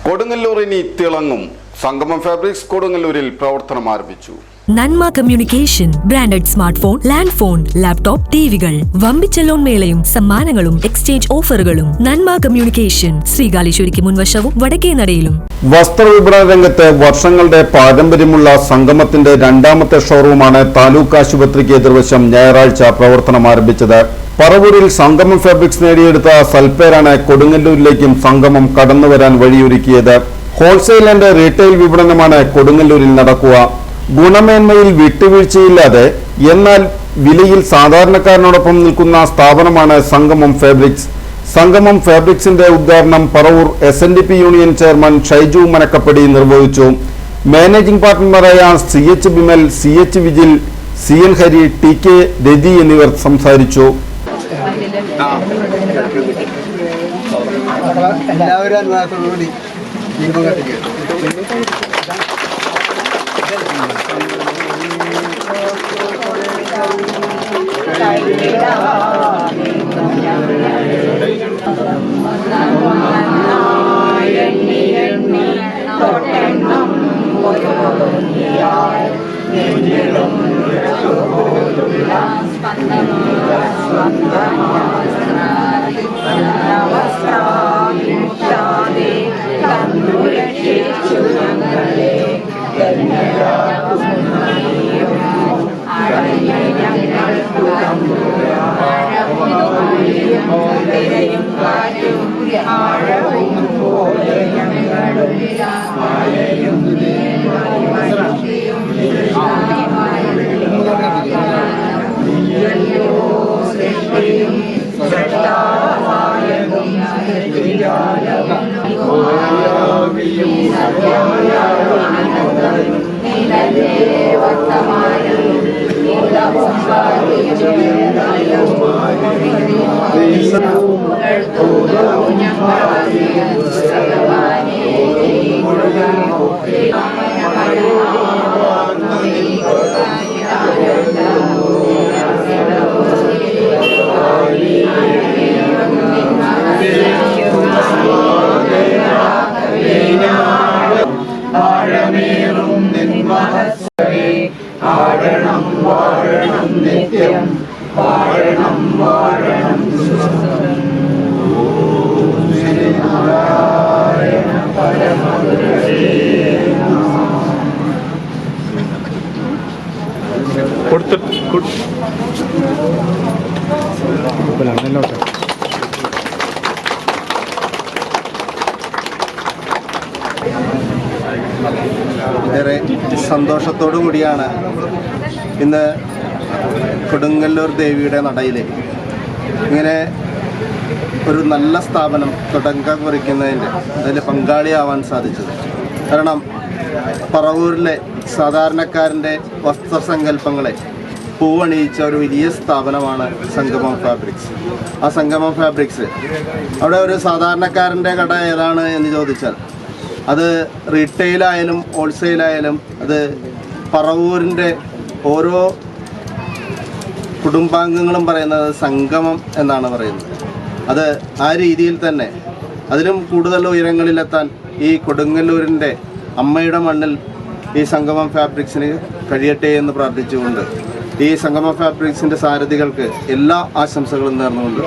കൊടുങ്ങല്ലൂരിനി തിളങ്ങും. സംഗമം ഫാബ്രിക്സ് കൊടുങ്ങല്ലൂരിൽ പ്രവർത്തനം ആരംഭിച്ചു. Nanma communication branded smart phone, land phone, laptop, ടിവികൾ, വമ്പിച്ച ലോൺ മേളയും സമ്മാനങ്ങളും എക്സ്ചേഞ്ച് ഓഫറുകളും. നന്മ കമ്മ്യൂണിക്കേഷൻ, ശ്രീകാലേശ്വരിക്ക് മുൻവശവും വടക്കേനടയിലും. വസ്ത്രവിപണന രംഗത്ത് വർഷങ്ങളുടെ പാരമ്പര്യമുള്ള സംഗമത്തിന്റെ രണ്ടാമത്തെ ഷോറൂമാണ് താലൂക്ക് ആശുപത്രിക്ക് എതിർവശം ഞായറാഴ്ച പ്രവർത്തനം ആരംഭിച്ചത്. പറവൂരിൽ സംഗമം ഫാബ്രിക്സ് നേടിയെടുത്ത സൽപ്പേരാണ് കൊടുങ്ങല്ലൂരിലേക്കും സംഗമം കടന്നുവരാൻ വഴിയൊരുക്കിയത്. ഹോൾസെയിൽ ആൻഡ് റീറ്റെയിൽ വിപണനമാണ് കൊടുങ്ങല്ലൂരിൽ നടക്കുക. ഗുണമേന്മയിൽ വിട്ടുവീഴ്ചയില്ലാതെ എന്നാൽ വിലയിൽ സാധാരണക്കാരനോടൊപ്പം നിൽക്കുന്ന സ്ഥാപനമാണ് സംഗമം ഫാബ്രിക്സ്. സംഗമം ഫാബ്രിക്സിന്റെ ഉദ്ഘാടനം Paravur SNDP union chairman Shaiju Manakkappadi നിർവഹിച്ചു. മാനേജിംഗ് പാർട്ണർമാരായ CH Bimal, CH Vijil, CN Hari, TK Rathi എന്നിവർ സംസാരിച്ചു. ആഴണം വാഴണം നിത്യം വാഴണം വാഴണം ഏറെ സന്തോഷത്തോടു കൂടിയാണ് ഇന്ന് കൊടുങ്ങല്ലൂർ ദേവിയുടെ നടയിൽ ഇങ്ങനെ ഒരു നല്ല സ്ഥാപനം തുടക്കം കുറിക്കുന്നതിൻ്റെ അതിൽ പങ്കാളിയാവാൻ സാധിച്ചത്. കാരണം പറവൂരിലെ സാധാരണക്കാരൻ്റെ വസ്ത്രസങ്കല്പങ്ങളെ പൂവണിയിച്ച ഒരു വലിയ സ്ഥാപനമാണ് സംഗമം ഫാബ്രിക്സ്. ആ സംഗമം ഫാബ്രിക്സ് അവിടെ ഒരു സാധാരണക്കാരൻ്റെ കട ഏതാണ് എന്ന് ചോദിച്ചാൽ അത് റീറ്റെയിലായാലും ഹോൾസെയിലായാലും അത് പറവൂരിൻ്റെ ഓരോ കുടുംബാംഗങ്ങളും പറയുന്നത് സംഗമം എന്നാണ് പറയുന്നത്. അത് ആ രീതിയിൽ തന്നെ അതിലും കൂടുതൽ ഉയരങ്ങളിലെത്താൻ ഈ കൊടുങ്ങല്ലൂരിൻ്റെ അമ്മയുടെ മണ്ണിൽ ഈ സംഗമം ഫാബ്രിക്സിന് കഴിയട്ടെ എന്ന് പ്രാർത്ഥിച്ചുകൊണ്ട് ഈ സംഗമം ഫാബ്രിക്സിൻ്റെ സാരഥികൾക്ക് എല്ലാ ആശംസകളും നേർന്നുകൊണ്ട്